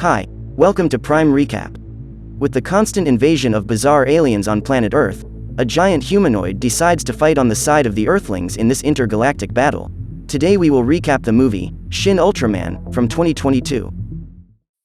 Hi, welcome to Prime Recap. With the constant invasion of bizarre aliens on planet Earth, a giant humanoid decides to fight on the side of the Earthlings in this intergalactic battle. Today we will recap the movie, Shin Ultraman, from 2022.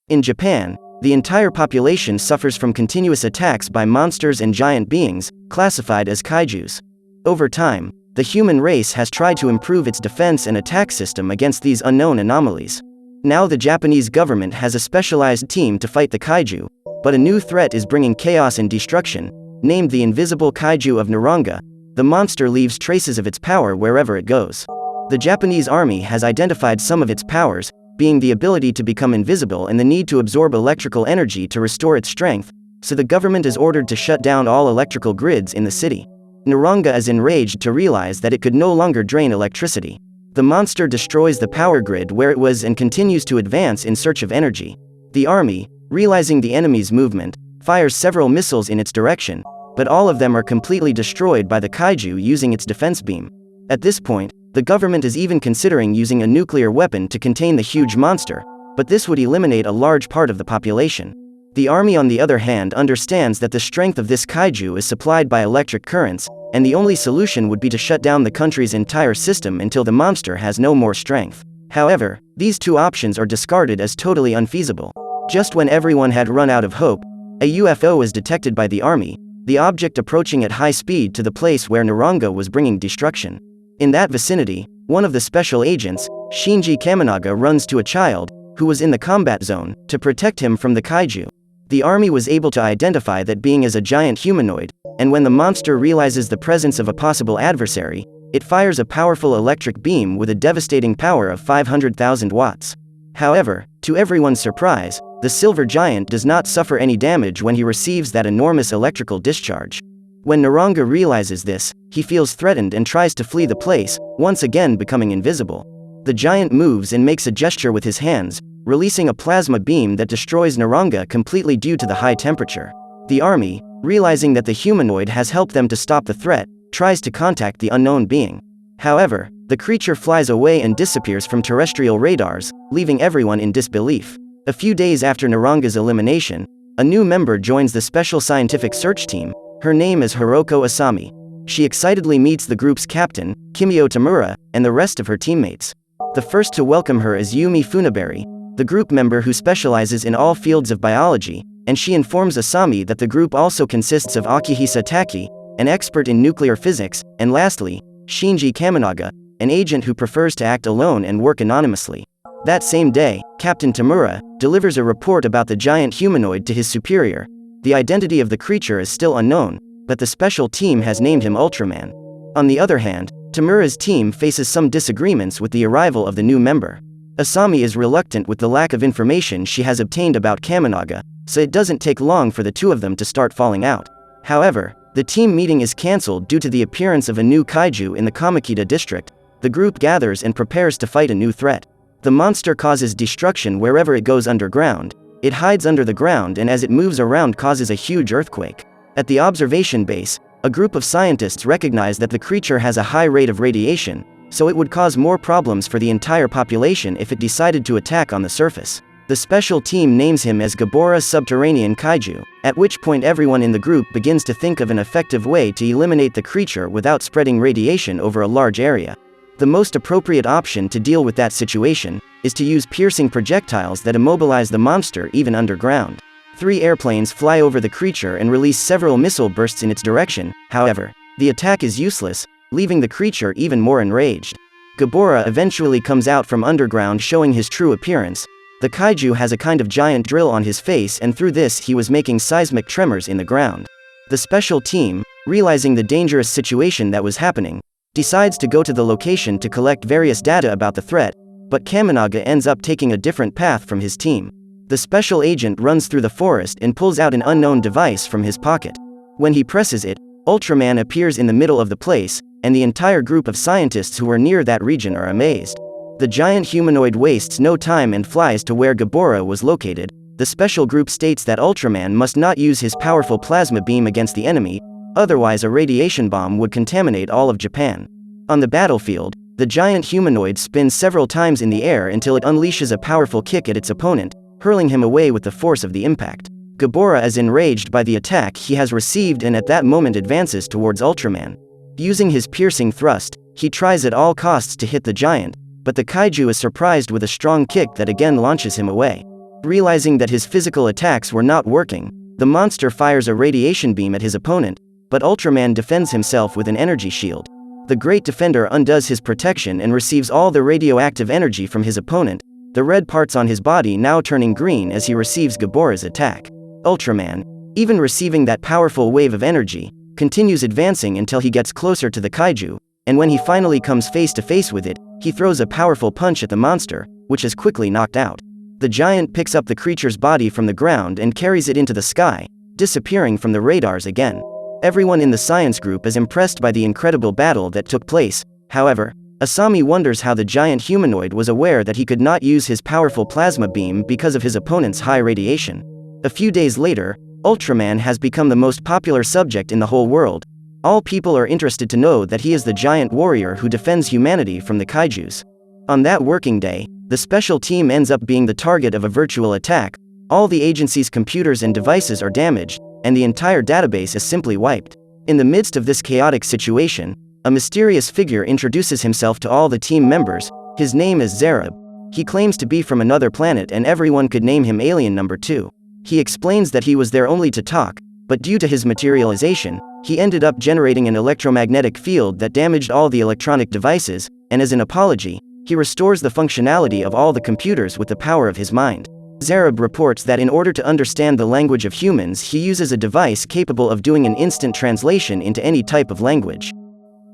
In Japan, the entire population suffers from continuous attacks by monsters and giant beings, classified as kaijus. Over time, the human race has tried to improve its defense and attack system against these unknown anomalies. Now the Japanese government has a specialized team to fight the kaiju, but a new threat is bringing chaos and destruction. Named the Invisible Kaiju of Naranga, the monster leaves traces of its power wherever it goes. The Japanese army has identified some of its powers, being the ability to become invisible and the need to absorb electrical energy to restore its strength, so the government is ordered to shut down all electrical grids in the city. Naranga is enraged to realize that it could no longer drain electricity. The monster destroys the power grid where it was and continues to advance in search of energy. The army, realizing the enemy's movement, fires several missiles in its direction, but all of them are completely destroyed by the kaiju using its defense beam. At this point, the government is even considering using a nuclear weapon to contain the huge monster, but this would eliminate a large part of the population. The army, on the other hand, understands that the strength of this kaiju is supplied by electric currents, and the only solution would be to shut down the country's entire system until the monster has no more strength. However, these two options are discarded as totally unfeasible. Just when everyone had run out of hope, a UFO is detected by the army, the object approaching at high speed to the place where Naranga was bringing destruction. In that vicinity, one of the special agents, Shinji Kaminaga, runs to a child, who was in the combat zone, to protect him from the kaiju. The army was able to identify that being as a giant humanoid, and when the monster realizes the presence of a possible adversary, it fires a powerful electric beam with a devastating power of 500,000 watts. However, to everyone's surprise, the silver giant does not suffer any damage when he receives that enormous electrical discharge. When Naranga realizes this, he feels threatened and tries to flee the place, once again becoming invisible. The giant moves and makes a gesture with his hands, releasing a plasma beam that destroys Naranga completely due to the high temperature. The army, realizing that the humanoid has helped them to stop the threat, tries to contact the unknown being. However, the creature flies away and disappears from terrestrial radars, leaving everyone in disbelief. A few days after Naranga's elimination, a new member joins the Special Scientific Search Team. Her name is Hiroko Asami. She excitedly meets the group's captain, Kimio Tamura, and the rest of her teammates. The first to welcome her is Yumi Funaberi, the group member who specializes in all fields of biology, and she informs Asami that the group also consists of Akihisa Taki, an expert in nuclear physics, and lastly, Shinji Kaminaga, an agent who prefers to act alone and work anonymously. That same day, Captain Tamura delivers a report about the giant humanoid to his superior. The identity of the creature is still unknown, but the special team has named him Ultraman. On the other hand, Tamura's team faces some disagreements with the arrival of the new member. Asami is reluctant with the lack of information she has obtained about Kaminaga, so it doesn't take long for the two of them to start falling out. However, the team meeting is cancelled due to the appearance of a new kaiju in the Kamakita district. The group gathers and prepares to fight a new threat. The monster causes destruction wherever it goes underground. It hides under the ground and as it moves around causes a huge earthquake. At the observation base, a group of scientists recognize that the creature has a high rate of radiation, so it would cause more problems for the entire population if it decided to attack on the surface. The special team names him as Gabora Subterranean Kaiju, at which point everyone in the group begins to think of an effective way to eliminate the creature without spreading radiation over a large area. The most appropriate option to deal with that situation is to use piercing projectiles that immobilize the monster even underground. 3 airplanes fly over the creature and release several missile bursts in its direction. However, the attack is useless, leaving the creature even more enraged. Gabora eventually comes out from underground showing his true appearance. The kaiju has a kind of giant drill on his face and through this he was making seismic tremors in the ground. The special team, realizing the dangerous situation that was happening, decides to go to the location to collect various data about the threat, but Kaminaga ends up taking a different path from his team. The special agent runs through the forest and pulls out an unknown device from his pocket. When he presses it, Ultraman appears in the middle of the place, and the entire group of scientists who are near that region are amazed. The giant humanoid wastes no time and flies to where Gabora was located. The special group states that Ultraman must not use his powerful plasma beam against the enemy, otherwise a radiation bomb would contaminate all of Japan. On the battlefield, the giant humanoid spins several times in the air until it unleashes a powerful kick at its opponent. hurling him away with the force of the impact. Gabora is enraged by the attack he has received and at that moment advances towards Ultraman. Using his piercing thrust, he tries at all costs to hit the giant, but the kaiju is surprised with a strong kick that again launches him away. Realizing that his physical attacks were not working, the monster fires a radiation beam at his opponent, but Ultraman defends himself with an energy shield. The Great Defender undoes his protection and receives all the radioactive energy from his opponent, the red parts on his body now turning green as he receives Gabora's attack. Ultraman, even receiving that powerful wave of energy, continues advancing until he gets closer to the kaiju, and when he finally comes face to face with it, he throws a powerful punch at the monster, which is quickly knocked out. The giant picks up the creature's body from the ground and carries it into the sky, disappearing from the radars again. Everyone in the science group is impressed by the incredible battle that took place. However, Asami wonders how the giant humanoid was aware that he could not use his powerful plasma beam because of his opponent's high radiation. A few days later, Ultraman has become the most popular subject in the whole world. All people are interested to know that he is the giant warrior who defends humanity from the kaijus. On that working day, the special team ends up being the target of a virtual attack. All the agency's computers and devices are damaged, and the entire database is simply wiped. In the midst of this chaotic situation, a mysterious figure introduces himself to all the team members. His name is Zerub. He claims to be from another planet and everyone could name him Alien Number 2. He explains that he was there only to talk, but due to his materialization, he ended up generating an electromagnetic field that damaged all the electronic devices, and as an apology, he restores the functionality of all the computers with the power of his mind. Zerub reports that in order to understand the language of humans, he uses a device capable of doing an instant translation into any type of language.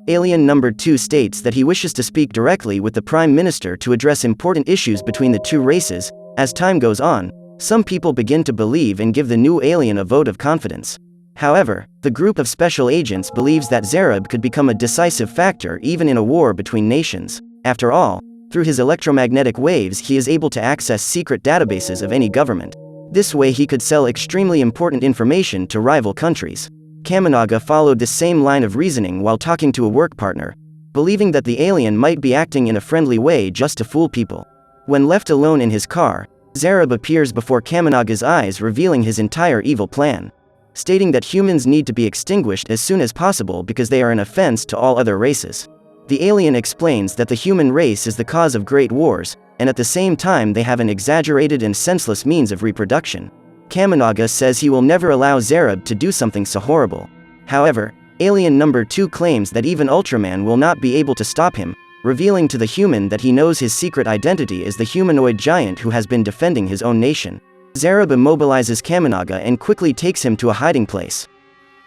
Alien Number 2 states that he wishes to speak directly with the Prime Minister to address important issues between the two races. As time goes on, some people begin to believe and give the new alien a vote of confidence. However, the group of special agents believes that Zerub could become a decisive factor even in a war between nations. After all, through his electromagnetic waves he is able to access secret databases of any government. This way he could sell extremely important information to rival countries. Kaminaga followed this same line of reasoning while talking to a work partner, believing that the alien might be acting in a friendly way just to fool people. When left alone in his car, Zerub appears before Kaminaga's eyes, revealing his entire evil plan, stating that humans need to be extinguished as soon as possible because they are an offense to all other races. The alien explains that the human race is the cause of great wars, and at the same time they have an exaggerated and senseless means of reproduction. Kaminaga says he will never allow Zerub to do something so horrible. However, Alien Number 2 claims that even Ultraman will not be able to stop him, revealing to the human that he knows his secret identity is the humanoid giant who has been defending his own nation. Zerub immobilizes Kaminaga and quickly takes him to a hiding place.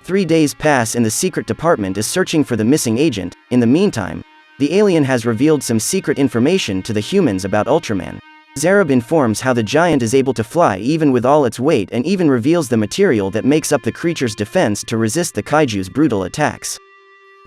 3 days pass and the secret department is searching for the missing agent. In the meantime, the alien has revealed some secret information to the humans about Ultraman. Zerub informs how the giant is able to fly even with all its weight and even reveals the material that makes up the creature's defense to resist the kaiju's brutal attacks.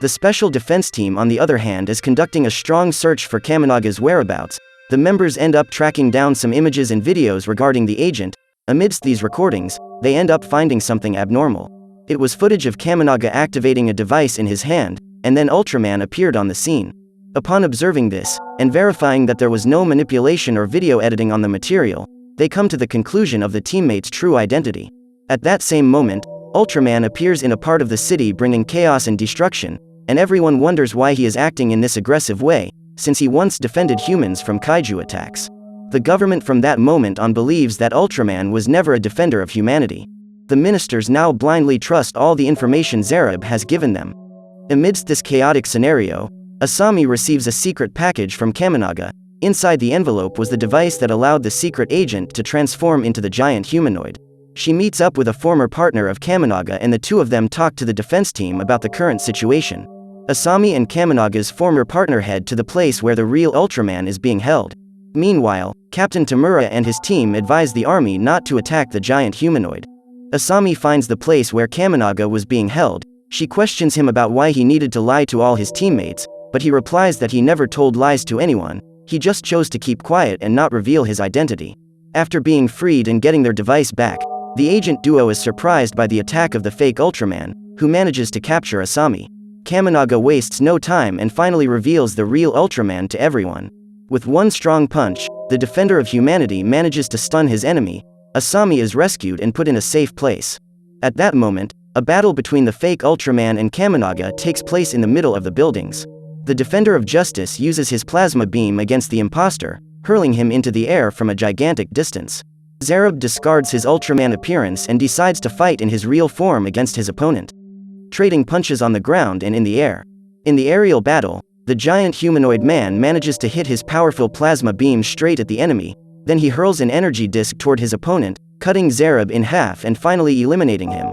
The special defense team on the other hand is conducting a strong search for Kaminaga's whereabouts. The members end up tracking down some images and videos regarding the agent. Amidst these recordings, they end up finding something abnormal. It was footage of Kaminaga activating a device in his hand, and then Ultraman appeared on the scene. Upon observing this, and verifying that there was no manipulation or video editing on the material, they come to the conclusion of the teammate's true identity. At that same moment, Ultraman appears in a part of the city bringing chaos and destruction, and everyone wonders why he is acting in this aggressive way, since he once defended humans from kaiju attacks. The government from that moment on believes that Ultraman was never a defender of humanity. The ministers now blindly trust all the information Zerub has given them. Amidst this chaotic scenario, Asami receives a secret package from Kaminaga. Inside the envelope was the device that allowed the secret agent to transform into the giant humanoid. She meets up with a former partner of Kaminaga and the two of them talk to the defense team about the current situation. Asami and Kaminaga's former partner head to the place where the real Ultraman is being held. Meanwhile, Captain Tamura and his team advise the army not to attack the giant humanoid. Asami finds the place where Kaminaga was being held. She questions him about why he needed to lie to all his teammates, but he replies that he never told lies to anyone, he just chose to keep quiet and not reveal his identity. After being freed and getting their device back, the agent duo is surprised by the attack of the fake Ultraman, who manages to capture Asami. Kaminaga wastes no time and finally reveals the real Ultraman to everyone. With one strong punch, the defender of humanity manages to stun his enemy. Asami is rescued and put in a safe place. At that moment, a battle between the fake Ultraman and Kaminaga takes place in the middle of the buildings. The defender of justice uses his plasma beam against the imposter, hurling him into the air from a gigantic distance. Zerub discards his Ultraman appearance and decides to fight in his real form against his opponent, trading punches on the ground and in the air. In the aerial battle, the giant humanoid man manages to hit his powerful plasma beam straight at the enemy, then he hurls an energy disc toward his opponent, cutting Zerub in half and finally eliminating him.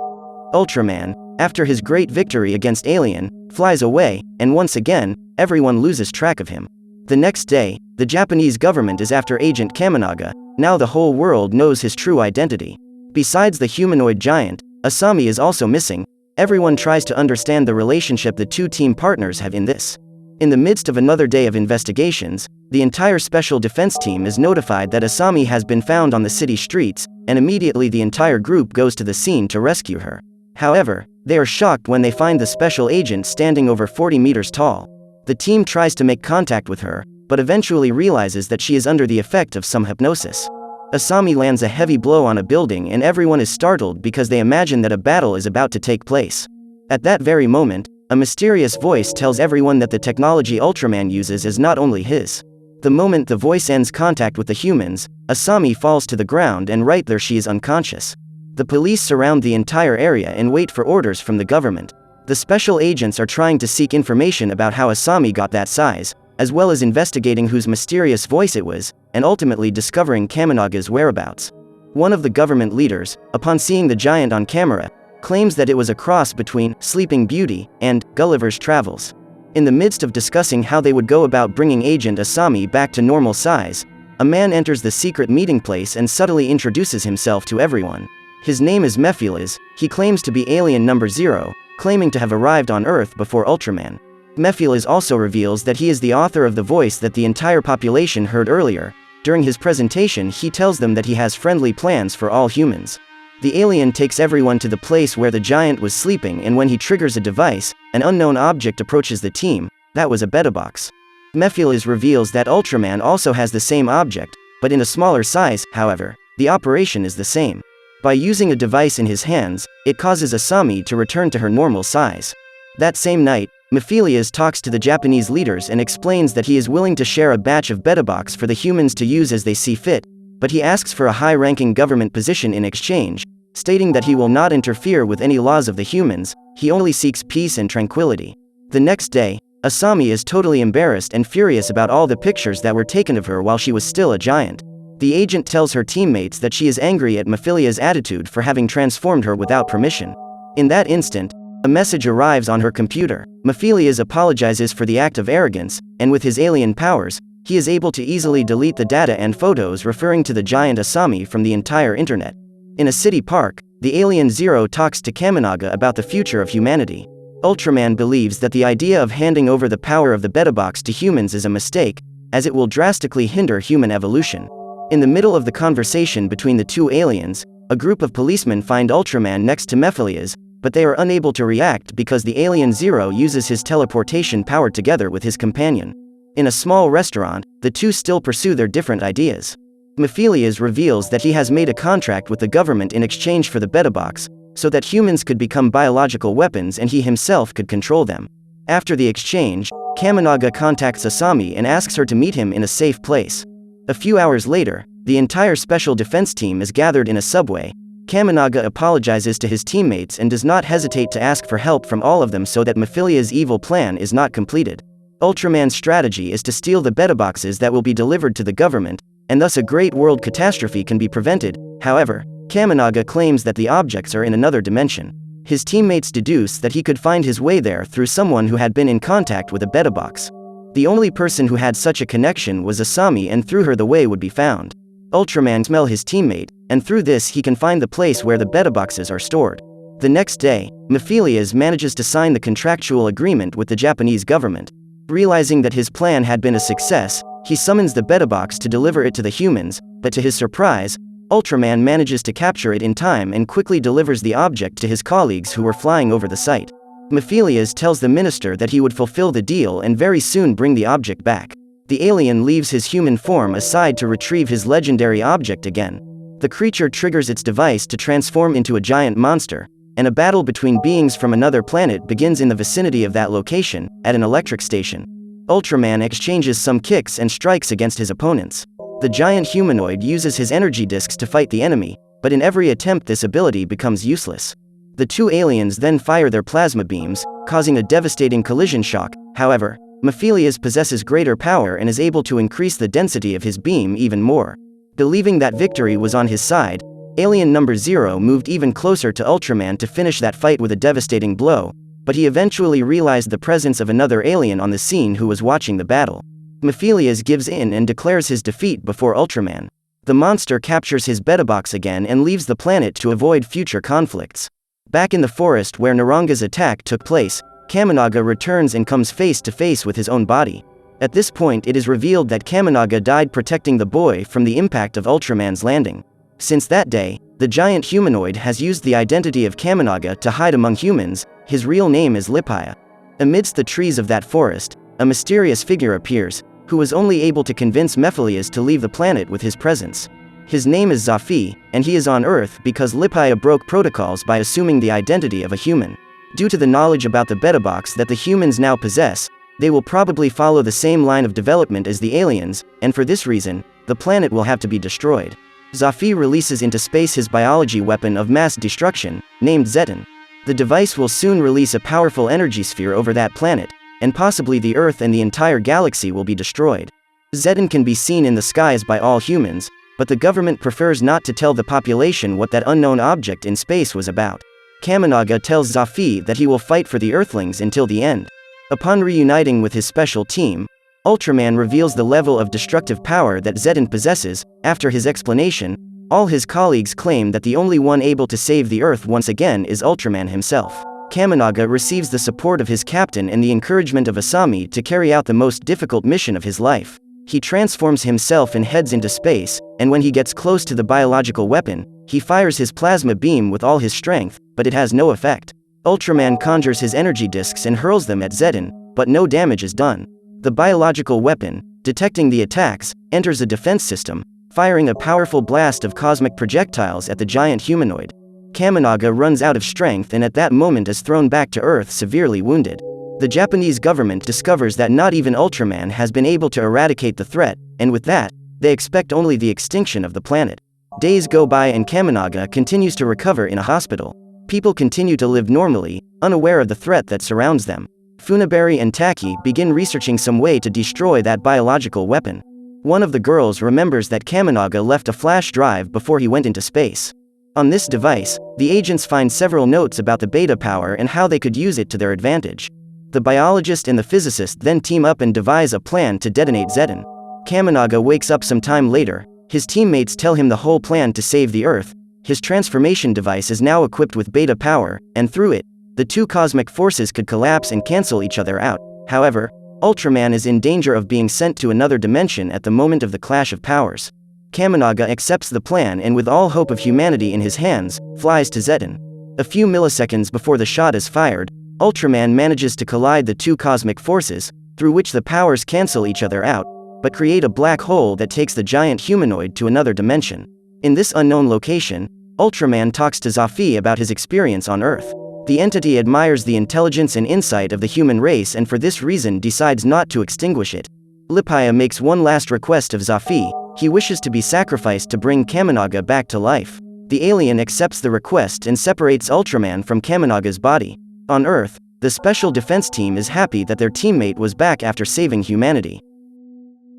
Ultraman, after his great victory against Alien, flies away, and once again, everyone loses track of him. The next day, the Japanese government is after Agent Kaminaga. Now the whole world knows his true identity. Besides the humanoid giant, Asami is also missing. Everyone tries to understand the relationship the two team partners have in this. In the midst of another day of investigations, the entire special defense team is notified that Asami has been found on the city streets, and immediately the entire group goes to the scene to rescue her. However, they are shocked when they find the special agent standing over 40 meters tall. The team tries to make contact with her, but eventually realizes that she is under the effect of some hypnosis. Asami lands a heavy blow on a building and everyone is startled because they imagine that a battle is about to take place. At that very moment, a mysterious voice tells everyone that the technology Ultraman uses is not only his. The moment the voice ends contact with the humans, Asami falls to the ground and right there she is unconscious. The police surround the entire area and wait for orders from the government. The special agents are trying to seek information about how Asami got that size, as well as investigating whose mysterious voice it was, and ultimately discovering Kaminaga's whereabouts. One of the government leaders, upon seeing the giant on camera, claims that it was a cross between Sleeping Beauty and Gulliver's Travels. In the midst of discussing how they would go about bringing Agent Asami back to normal size, a man enters the secret meeting place and subtly introduces himself to everyone. His name is Mephiles. He claims to be alien number 0, claiming to have arrived on Earth before Ultraman. Mephiles also reveals that he is the author of the voice that the entire population heard earlier. During his presentation, he tells them that he has friendly plans for all humans. The alien takes everyone to the place where the giant was sleeping, and when he triggers a device, an unknown object approaches the team. That was a beta box. Mephiles reveals that Ultraman also has the same object, but in a smaller size. However, the operation is the same. By using a device in his hands, it causes Asami to return to her normal size. That same night, Mephiles talks to the Japanese leaders and explains that he is willing to share a batch of betabox for the humans to use as they see fit, but he asks for a high-ranking government position in exchange, stating that he will not interfere with any laws of the humans. He only seeks peace and tranquility. The next day, Asami is totally embarrassed and furious about all the pictures that were taken of her while she was still a giant. The agent tells her teammates that she is angry at Mephiles' attitude for having transformed her without permission. In that instant, a message arrives on her computer. Mephiles apologizes for the act of arrogance, and with his alien powers, he is able to easily delete the data and photos referring to the giant Asami from the entire internet. In a city park, the alien Zero talks to Kaminaga about the future of humanity. Ultraman believes that the idea of handing over the power of the betabox to humans is a mistake, as it will drastically hinder human evolution. In the middle of the conversation between the two aliens, a group of policemen find Ultraman next to Mephiles, but they are unable to react because the alien Zero uses his teleportation power together with his companion. In a small restaurant, the two still pursue their different ideas. Mephiles reveals that he has made a contract with the government in exchange for the betabox, so that humans could become biological weapons and he himself could control them. After the exchange, Kaminaga contacts Asami and asks her to meet him in a safe place. A few hours later, the entire special defense team is gathered in a subway. Kaminaga apologizes to his teammates and does not hesitate to ask for help from all of them so that Mephiles' evil plan is not completed. Ultraman's strategy is to steal the betaboxes that will be delivered to the government, and thus a great world catastrophe can be prevented. However, Kaminaga claims that the objects are in another dimension. His teammates deduce that he could find his way there through someone who had been in contact with a betabox. The only person who had such a connection was Asami, and through her the way would be found. Ultraman smells his teammate, and through this he can find the place where the betaboxes are stored. The next day, Mephiles manages to sign the contractual agreement with the Japanese government. Realizing that his plan had been a success, he summons the betabox to deliver it to the humans, but to his surprise, Ultraman manages to capture it in time and quickly delivers the object to his colleagues who were flying over the site. Mephiles tells the minister that he would fulfill the deal and very soon bring the object back. The alien leaves his human form aside to retrieve his legendary object again. The creature triggers its device to transform into a giant monster, and a battle between beings from another planet begins in the vicinity of that location, at an electric station. Ultraman exchanges some kicks and strikes against his opponents. The giant humanoid uses his energy discs to fight the enemy, but in every attempt this ability becomes useless. The two aliens then fire their plasma beams, causing a devastating collision shock. However, Mephilius possesses greater power and is able to increase the density of his beam even more. Believing that victory was on his side, Alien Number 0 moved even closer to Ultraman to finish that fight with a devastating blow, but he eventually realized the presence of another alien on the scene who was watching the battle. Mephilius gives in and declares his defeat before Ultraman. The monster captures his beta box again and leaves the planet to avoid future conflicts. Back in the forest where Naranga's attack took place, Kaminaga returns and comes face to face with his own body. At this point it is revealed that Kaminaga died protecting the boy from the impact of Ultraman's landing. Since that day, the giant humanoid has used the identity of Kaminaga to hide among humans. His real name is Lipaya. Amidst the trees of that forest, a mysterious figure appears, who was only able to convince Mephilius to leave the planet with his presence. His name is Zafi, and he is on Earth because Lipaya broke protocols by assuming the identity of a human. Due to the knowledge about the beta box that the humans now possess, they will probably follow the same line of development as the aliens, and for this reason, the planet will have to be destroyed. Zafi releases into space his biology weapon of mass destruction, named Zeton. The device will soon release a powerful energy sphere over that planet, and possibly the Earth and the entire galaxy will be destroyed. Zeton can be seen in the skies by all humans, but the government prefers not to tell the population what that unknown object in space was about. Kaminaga tells Zafi that he will fight for the Earthlings until the end. Upon reuniting with his special team, Ultraman reveals the level of destructive power that Zeton possesses. After his explanation, all his colleagues claim that the only one able to save the Earth once again is Ultraman himself. Kaminaga receives the support of his captain and the encouragement of Asami to carry out the most difficult mission of his life. He transforms himself and heads into space, and when he gets close to the biological weapon, he fires his plasma beam with all his strength, but it has no effect. Ultraman conjures his energy discs and hurls them at Zeton, but no damage is done. The biological weapon, detecting the attacks, enters a defense system, firing a powerful blast of cosmic projectiles at the giant humanoid. Kaminaga runs out of strength and at that moment is thrown back to Earth severely wounded. The Japanese government discovers that not even Ultraman has been able to eradicate the threat, and with that, they expect only the extinction of the planet. Days go by and Kaminaga continues to recover in a hospital. People continue to live normally, unaware of the threat that surrounds them. Funabari and Taki begin researching some way to destroy that biological weapon. One of the girls remembers that Kaminaga left a flash drive before he went into space. On this device, the agents find several notes about the beta power and how they could use it to their advantage. The biologist and the physicist then team up and devise a plan to detonate Zeton. Kaminaga wakes up some time later. His teammates tell him the whole plan to save the Earth. His transformation device is now equipped with beta power, and through it, the two cosmic forces could collapse and cancel each other out. However, Ultraman is in danger of being sent to another dimension at the moment of the clash of powers. Kaminaga accepts the plan and with all hope of humanity in his hands, flies to Zeton. A few milliseconds before the shot is fired, Ultraman manages to collide the two cosmic forces, through which the powers cancel each other out, but create a black hole that takes the giant humanoid to another dimension. In this unknown location, Ultraman talks to Zafi about his experience on Earth. The entity admires the intelligence and insight of the human race and for this reason decides not to extinguish it. Lipaya makes one last request of Zafi. He wishes to be sacrificed to bring Kaminaga back to life. The alien accepts the request and separates Ultraman from Kaminaga's body. On Earth, the Special Defense Team is happy that their teammate was back after saving humanity.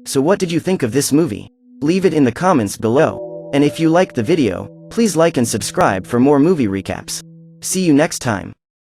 So what did you think of this movie? Leave it in the comments below. And if you liked the video, please like and subscribe for more movie recaps. See you next time.